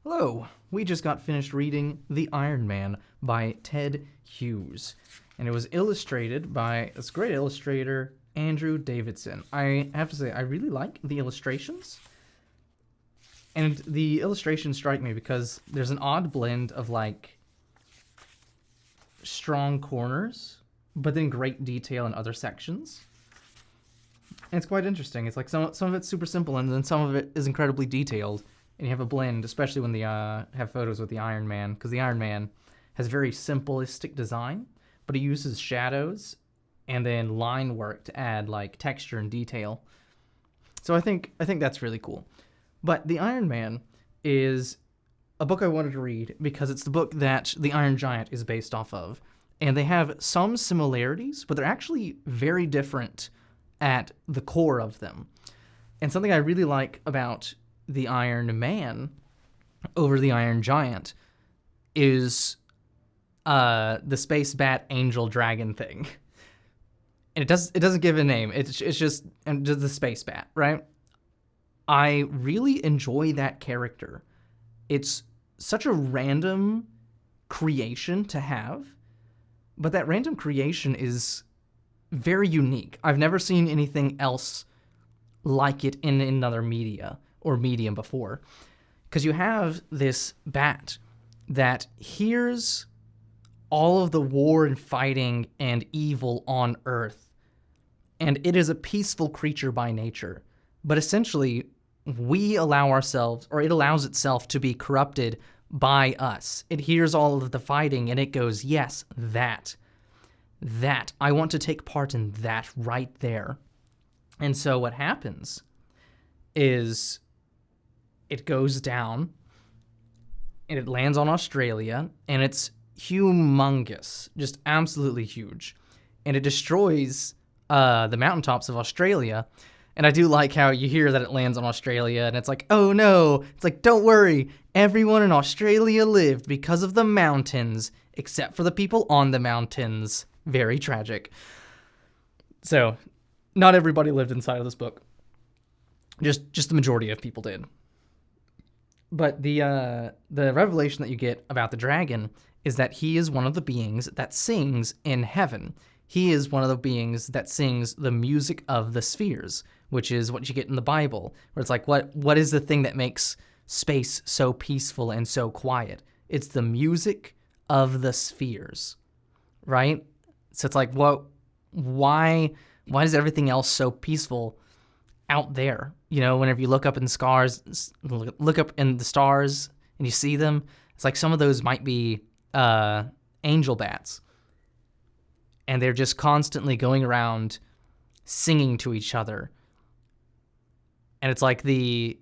Hello, we just got finished reading The Iron Man by Ted Hughes, and it was illustrated by this great illustrator, Andrew Davidson. I have to say, I really like the illustrations, and the illustrations strike me because there's an odd blend of, strong corners, but then great detail in other sections. And it's quite interesting. It's like some of it's super simple, and then some of it is incredibly detailed. And you have a blend, especially when they have photos with the Iron Man, because the Iron Man has very simplistic design, but he uses shadows and then line work to add texture and detail. So I think that's really cool. But The Iron Man is a book I wanted to read because it's the book that The Iron Giant is based off of. And they have some similarities, but they're actually very different at the core of them. And something I really like about The Iron Man over The Iron Giant is the space bat angel dragon thing. And it doesn't give a name. It's just the space bat, right? I really enjoy that character. It's such a random creation to have, but that random creation is very unique. I've never seen anything else like it in another media or medium before, because you have this bat that hears all of the war and fighting and evil on Earth, and it is a peaceful creature by nature, but essentially we allow ourselves, or it allows itself to be corrupted by us. It hears all of the fighting and it goes, yes, that I want to take part in that right there. And so what happens is it goes down and it lands on Australia, and it's humongous, just absolutely huge. And it destroys the mountaintops of Australia. And I do like how you hear that it lands on Australia and it's like, oh no, it's like, don't worry, everyone in Australia lived because of the mountains, except for the people on the mountains. Very tragic. So, not everybody lived inside of this book. Just the majority of people did. But the revelation that you get about the dragon is that he is one of the beings that sings in heaven. He is one of the beings that sings the music of the spheres, which is what you get in the Bible, where it's like, what is the thing that makes space so peaceful and so quiet? It's the music of the spheres, right? So it's like, why is everything else so peaceful out there? You know, whenever you look up in the stars and you see them, it's like some of those might be angel bats. And they're just constantly going around singing to each other. And it's like the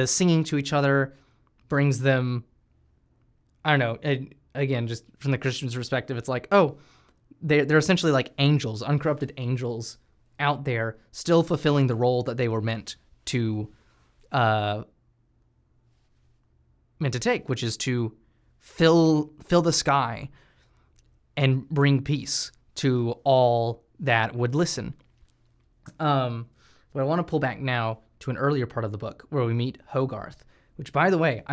singing to each other brings them, I don't know, again, just from the Christian's perspective, it's like, oh, they're essentially like angels, uncorrupted angels out there, still fulfilling the role that they were meant to take, which is to fill the sky and bring peace to all that would listen. But I want to pull back now to an earlier part of the book where we meet Hogarth, which, by the way,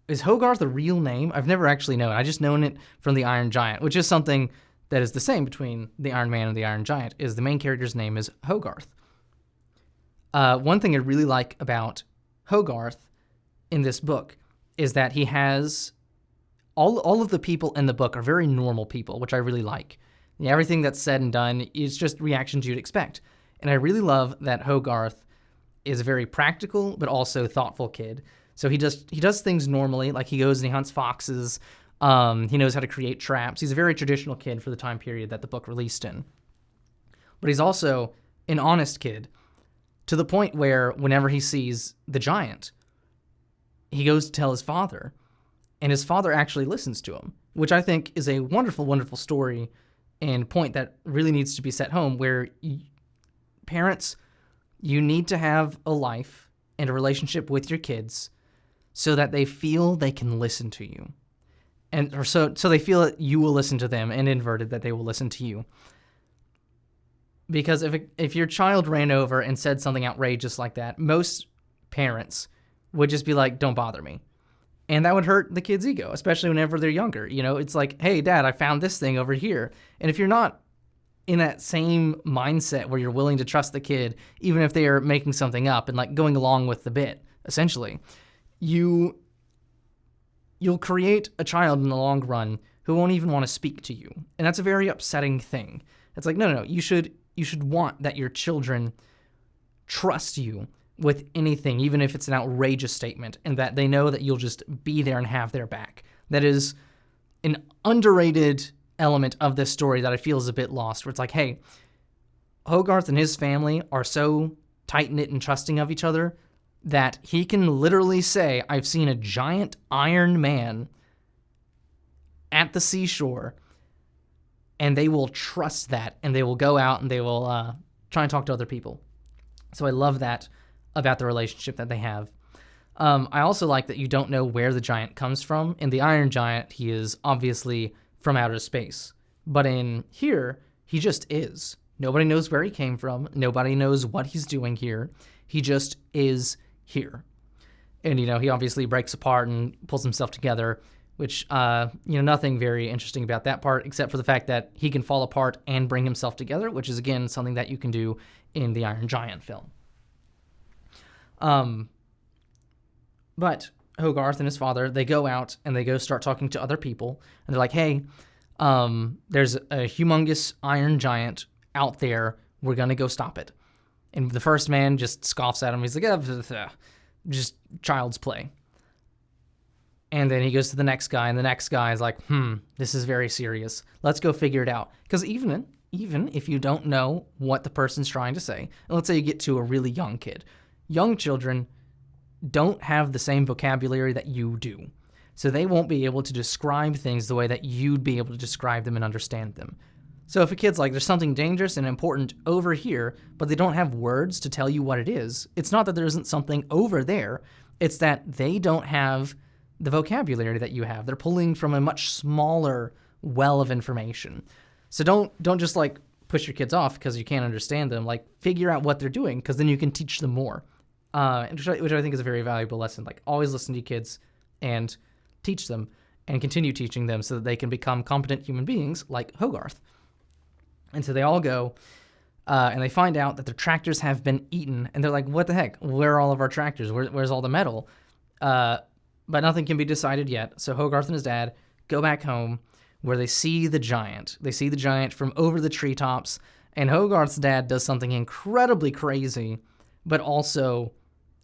is Hogarth a real name? I've never actually known. I just known it from The Iron Giant, which is something that is the same between The Iron Man and The Iron Giant, is the main character's name is Hogarth. One thing I really like about Hogarth in this book is that he has all of the people in the book are very normal people, which I really like. Everything that's said and done is just reactions you'd expect. And I really love that Hogarth is a very practical but also thoughtful kid. So he does things normally, like he goes and he hunts foxes. He knows how to create traps. He's a very traditional kid for the time period that the book released in. But he's also an honest kid, to the point where whenever he sees the giant, he goes to tell his father, and his father actually listens to him, which I think is a wonderful, wonderful story and point that really needs to be set home, where parents, you need to have a life and a relationship with your kids so that they feel they can listen to you. And so they feel that you will listen to them, and inverted, that they will listen to you. Because if your child ran over and said something outrageous like that, most parents would just be like, don't bother me. And that would hurt the kid's ego, especially whenever they're younger. It's like, hey, Dad, I found this thing over here. And if you're not in that same mindset where you're willing to trust the kid, even if they are making something up and like going along with the bit, essentially, you'll create a child in the long run who won't even want to speak to you. And that's a very upsetting thing. It's like, no, you should want that your children trust you with anything, even if it's an outrageous statement, and that they know that you'll just be there and have their back. That is an underrated element of this story that I feel is a bit lost, where it's like, hey, Hogarth and his family are so tight-knit and trusting of each other that he can literally say, I've seen a giant Iron Man at the seashore, and they will trust that, and they will go out and they will try and talk to other people. So I love that about the relationship that they have. I also like that you don't know where the giant comes from. In the Iron Giant, he is obviously from outer space. But in here, he just is. Nobody knows where he came from. Nobody knows what he's doing here. He just is here. And, he obviously breaks apart and pulls himself together, which, nothing very interesting about that part, except for the fact that he can fall apart and bring himself together, which is, again, something that you can do in the Iron Giant film. But Hogarth and his father, they go out and they go start talking to other people, and they're like, hey, there's a humongous Iron Giant out there. We're going to go stop it. And the first man just scoffs at him. He's like, just child's play. And then he goes to the next guy, and the next guy is like, this is very serious. Let's go figure it out. Because even if you don't know what the person's trying to say, and let's say you get to a really young kid, young children don't have the same vocabulary that you do. So they won't be able to describe things the way that you'd be able to describe them and understand them. So if a kid's like, there's something dangerous and important over here, but they don't have words to tell you what it is, it's not that there isn't something over there. It's that they don't have the vocabulary that you have. They're pulling from a much smaller well of information. So don't just like push your kids off because you can't understand them. Like, figure out what they're doing, because then you can teach them more. Which I think is a very valuable lesson. Like, always listen to your kids and teach them and continue teaching them so that they can become competent human beings like Hogarth. And so they all go, and they find out that their tractors have been eaten, and they're like, what the heck? Where are all of our tractors? Where's all the metal? But nothing can be decided yet. So Hogarth and his dad go back home, where they see the giant. They see the giant from over the treetops, and Hogarth's dad does something incredibly crazy, but also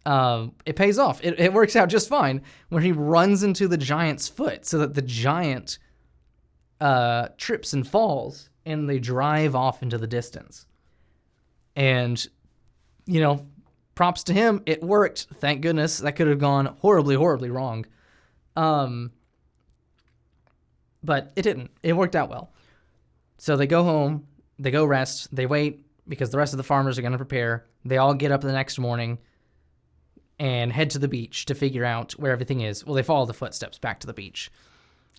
it pays off. It works out just fine, where he runs into the giant's foot so that the giant trips and falls, and they drive off into the distance. And, props to him. It worked. Thank goodness. That could have gone horribly, horribly wrong. But it didn't. It worked out well. So they go home, they go rest, they wait, because the rest of the farmers are going to prepare. They all get up the next morning and head to the beach to figure out where everything is. Well, they follow the footsteps back to the beach.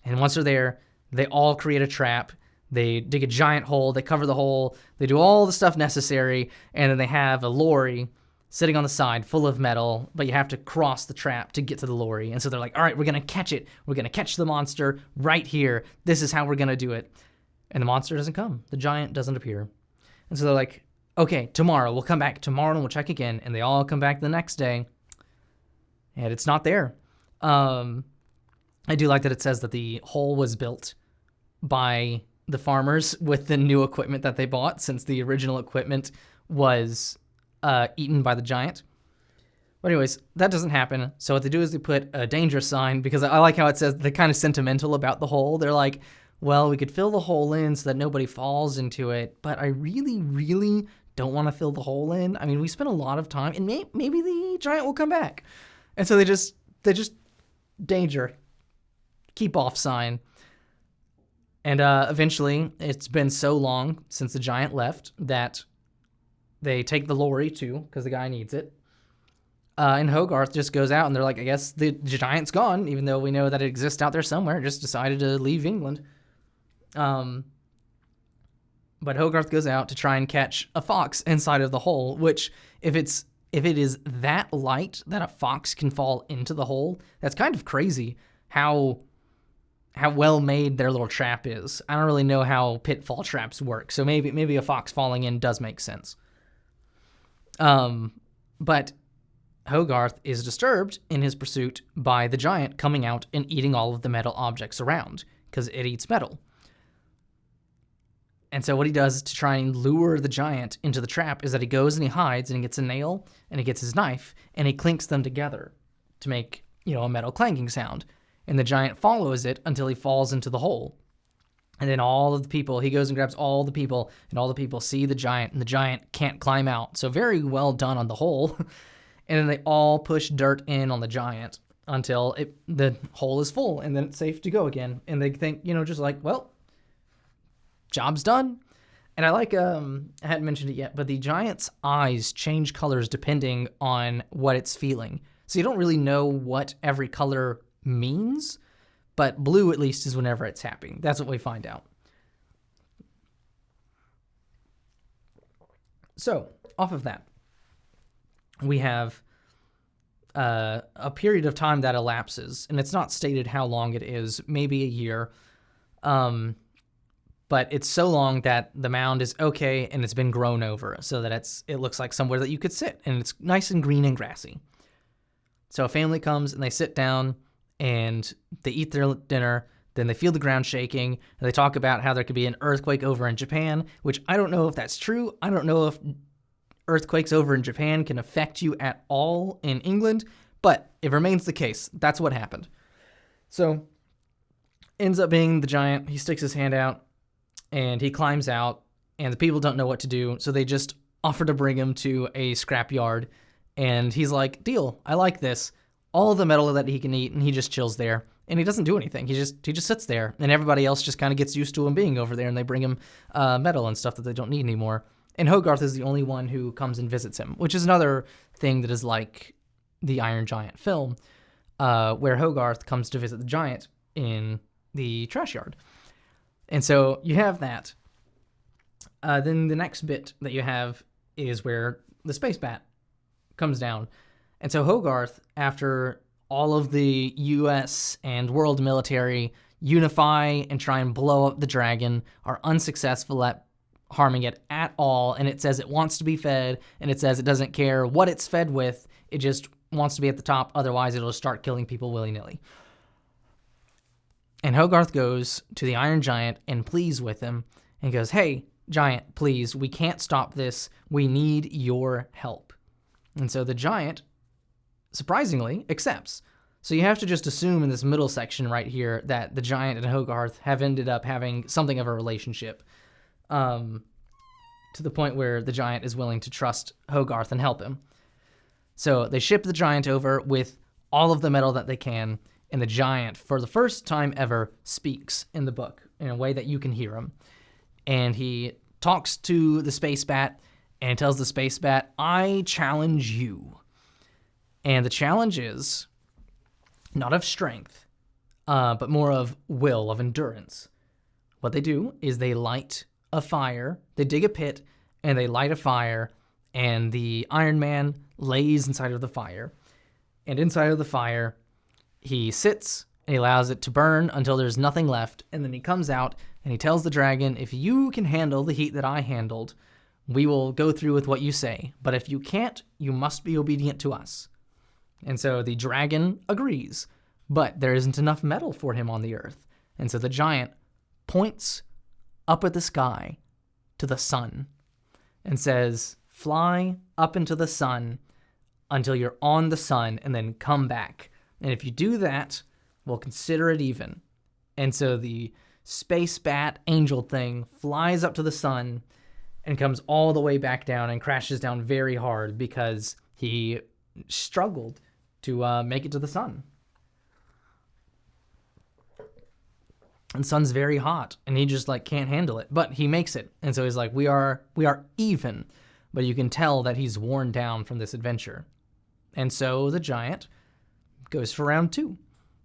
And once they're there, they all create a trap. They dig a giant hole, they cover the hole, they do all the stuff necessary, and then they have a lorry sitting on the side full of metal, but you have to cross the trap to get to the lorry. And so they're like, all right, we're going to catch it. We're going to catch the monster right here. This is how we're going to do it. And the monster doesn't come. The giant doesn't appear. And so they're like, okay, tomorrow. We'll come back tomorrow and we'll check again. And they all come back the next day, and it's not there. I do like that it says that the hole was built by the farmers with the new equipment that they bought, since the original equipment was eaten by the giant. But anyways, that doesn't happen. So what they do is they put a danger sign, because I like how it says they're kind of sentimental about the hole. They're like, well, we could fill the hole in so that nobody falls into it, but I really, really don't want to fill the hole in. I mean, we spent a lot of time, and maybe the giant will come back. And so they just danger, keep off sign. And eventually, it's been so long since the giant left that they take the lorry too, because the guy needs it. And Hogarth just goes out, and they're like, I guess the giant's gone, even though we know that it exists out there somewhere. It just decided to leave England. But Hogarth goes out to try and catch a fox inside of the hole, which, if it's if it is that light that a fox can fall into the hole, that's kind of crazy how well made their little trap is. I don't really know how pitfall traps work, so maybe a fox falling in does make sense. But Hogarth is disturbed in his pursuit by the giant coming out and eating all of the metal objects around, because it eats metal. And so what he does to try and lure the giant into the trap is that he goes and he hides and he gets a nail and he gets his knife and he clinks them together to make, a metal clanking sound. And the giant follows it until he falls into the hole. And then all of the people, he goes and grabs all the people, and all the people see the giant, and the giant can't climb out. So very well done on the hole. And then they all push dirt in on the giant until the hole is full, and then it's safe to go again. And they think, just like, well, job's done. And I like, I hadn't mentioned it yet, but the giant's eyes change colors depending on what it's feeling. So you don't really know what every color means, but blue at least is whenever it's happy. That's what we find out. So, off of that, we have a period of time that elapses, and it's not stated how long it is, maybe a year. But it's so long that the mound is okay and it's been grown over so that it looks like somewhere that you could sit, and it's nice and green and grassy. So a family comes and they sit down and they eat their dinner, then they feel the ground shaking, and they talk about how there could be an earthquake over in Japan, which I don't know if that's true. I don't know if earthquakes over in Japan can affect you at all in England, but it remains the case. That's what happened. So ends up being the giant. He sticks his hand out and he climbs out, and the people don't know what to do, so they just offer to bring him to a scrapyard. And he's like, deal, I like this. All the metal that he can eat, and he just chills there. And he doesn't do anything. He just sits there. And everybody else just kind of gets used to him being over there, and they bring him metal and stuff that they don't need anymore. And Hogarth is the only one who comes and visits him, which is another thing that is like the Iron Giant film, where Hogarth comes to visit the giant in the trash yard. And so you have that. Then the next bit that you have is where the space bat comes down. And so Hogarth, after all of the US and world military unify and try and blow up the dragon, are unsuccessful at harming it at all, and it says it wants to be fed, and it says it doesn't care what it's fed with, it just wants to be at the top, otherwise it'll start killing people willy-nilly. And Hogarth goes to the Iron Giant and pleads with him, and goes, hey, Giant, please, we can't stop this, we need your help. And so the giant, surprisingly, accepts. So you have to just assume in this middle section right here that the giant and Hogarth have ended up having something of a relationship, to the point where the giant is willing to trust Hogarth and help him. So they ship the giant over with all of the metal that they can, and the giant, for the first time ever, speaks in the book in a way that you can hear him. And he talks to the space bat and tells the space bat, I challenge you. And the challenge is not of strength, but more of will, of endurance. What they do is they light a fire, they dig a pit, and they light a fire, and the Iron Man lays inside of the fire. And inside of the fire, he sits and he allows it to burn until there's nothing left, and then he comes out and he tells the dragon, if you can handle the heat that I handled, we will go through with what you say, but if you can't, you must be obedient to us. And so the dragon agrees, but there isn't enough metal for him on the earth. And so the giant points up at the sky to the sun and says, fly up into the sun until you're on the sun and then come back. And if you do that, we'll consider it even. And so the space bat angel thing flies up to the sun and comes all the way back down and crashes down very hard because he struggled to make it to the sun. And the sun's very hot, and he just can't handle it, but he makes it. And so he's like, we are even, but you can tell that he's worn down from this adventure. And so the giant goes for round 2,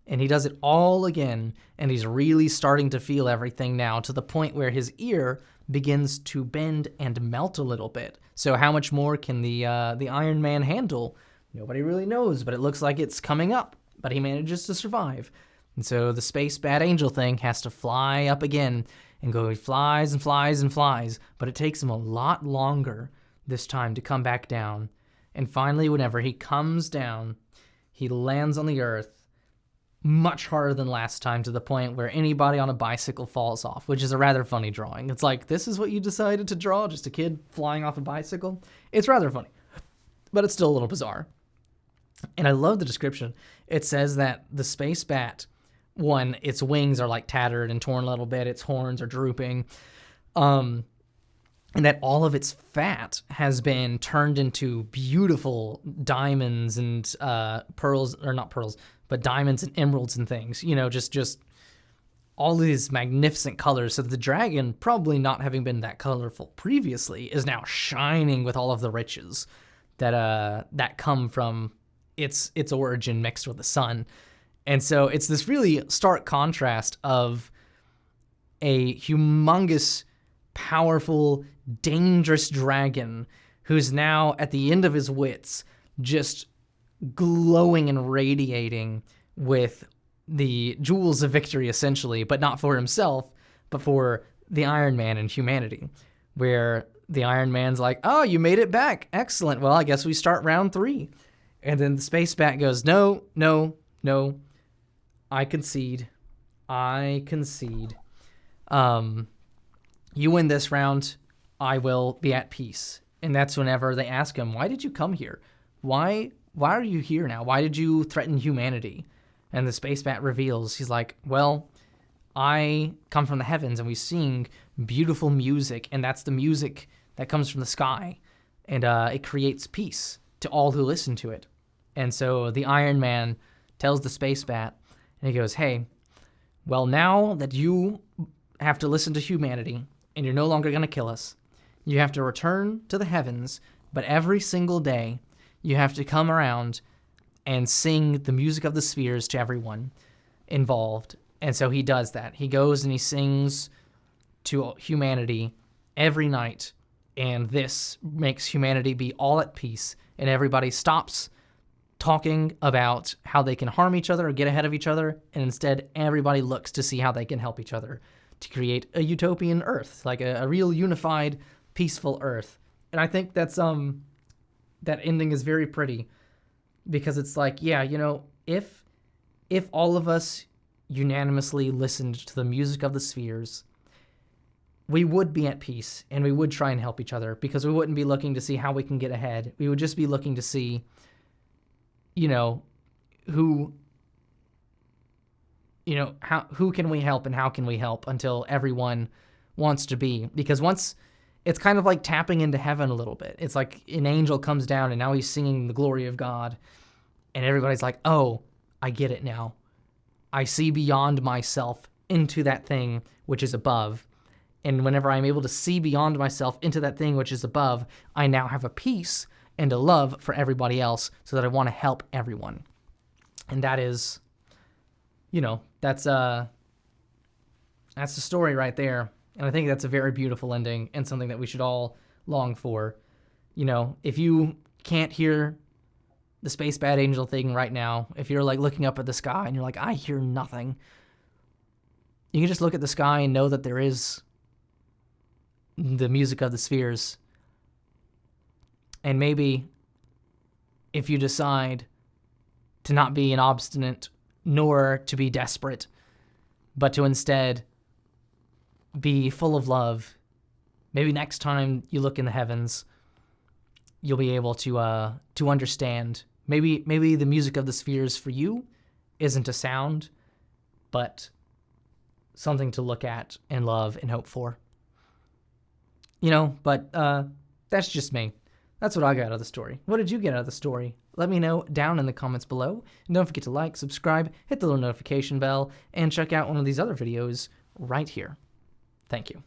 and he does it all again, and he's really starting to feel everything now, to the point where his ear begins to bend and melt a little bit. So how much more can the Iron Man handle? Nobody really knows, but it looks like it's coming up. But he manages to survive. And so the space bad angel thing has to fly up again and go. He flies and flies and flies, but it takes him a lot longer this time to come back down. And finally, whenever he comes down, he lands on the Earth much harder than last time, to the point where anybody on a bicycle falls off, which is a rather funny drawing. It's like, this is what you decided to draw? Just a kid flying off a bicycle? It's rather funny, but it's still a little bizarre. And I love the description. It says that the space bat, one, its wings are like tattered and torn a little bit, its horns are drooping, and that all of its fat has been turned into beautiful diamonds and pearls, or not pearls, but diamonds and emeralds and things, just all of these magnificent colors. So the dragon, probably not having been that colorful previously, is now shining with all of the riches that come from its origin mixed with the sun. And so it's this really stark contrast of a humongous, powerful, dangerous dragon who's now at the end of his wits, just glowing and radiating with the jewels of victory, essentially, but not for himself, but for the Iron Man and humanity, where the Iron Man's like, oh, you made it back. Excellent. Well, I guess we start round 3. And then the space bat goes, no, I concede. You win this round, I will be at peace. And that's whenever they ask him, why did you come here? Why are you here now? Why did you threaten humanity? And the space bat reveals, he's like, well, I come from the heavens and we sing beautiful music, and that's the music that comes from the sky. And it creates peace to all who listen to it. And so the Iron Man tells the space bat, and he goes, hey, well, now that you have to listen to humanity and you're no longer going to kill us, you have to return to the heavens, but every single day you have to come around and sing the music of the spheres to everyone involved. And so he does that. He goes and he sings to humanity every night, and this makes humanity be all at peace, and everybody stops talking about how they can harm each other or get ahead of each other, and instead everybody looks to see how they can help each other to create a utopian Earth, like a real unified, peaceful Earth. And I think that's that ending is very pretty, because it's like, yeah, if all of us unanimously listened to the music of the spheres, we would be at peace, and we would try and help each other, because we wouldn't be looking to see how we can get ahead. We would just be looking to see, who can we help and how can we help, until everyone wants to be. Because once, it's kind of like tapping into heaven a little bit. It's like an angel comes down and now he's singing the glory of God, and everybody's like, oh, I get it now. I see beyond myself into that thing which is above. And whenever I'm able to see beyond myself into that thing which is above, I now have a peace and a love for everybody else, so that I want to help everyone. And that is, that's the story right there. And I think that's a very beautiful ending, and something that we should all long for. If you can't hear the space bad angel thing right now, if you're like looking up at the sky and you're like, I hear nothing, you can just look at the sky and know that there is the music of the spheres. And maybe if you decide to not be an obstinate nor to be desperate, but to instead be full of love, maybe next time you look in the heavens, you'll be able to understand. Maybe the music of the spheres for you isn't a sound, but something to look at and love and hope for. But that's just me. That's what I got out of the story. What did you get out of the story? Let me know down in the comments below. And don't forget to like, subscribe, hit the little notification bell, and check out one of these other videos right here. Thank you.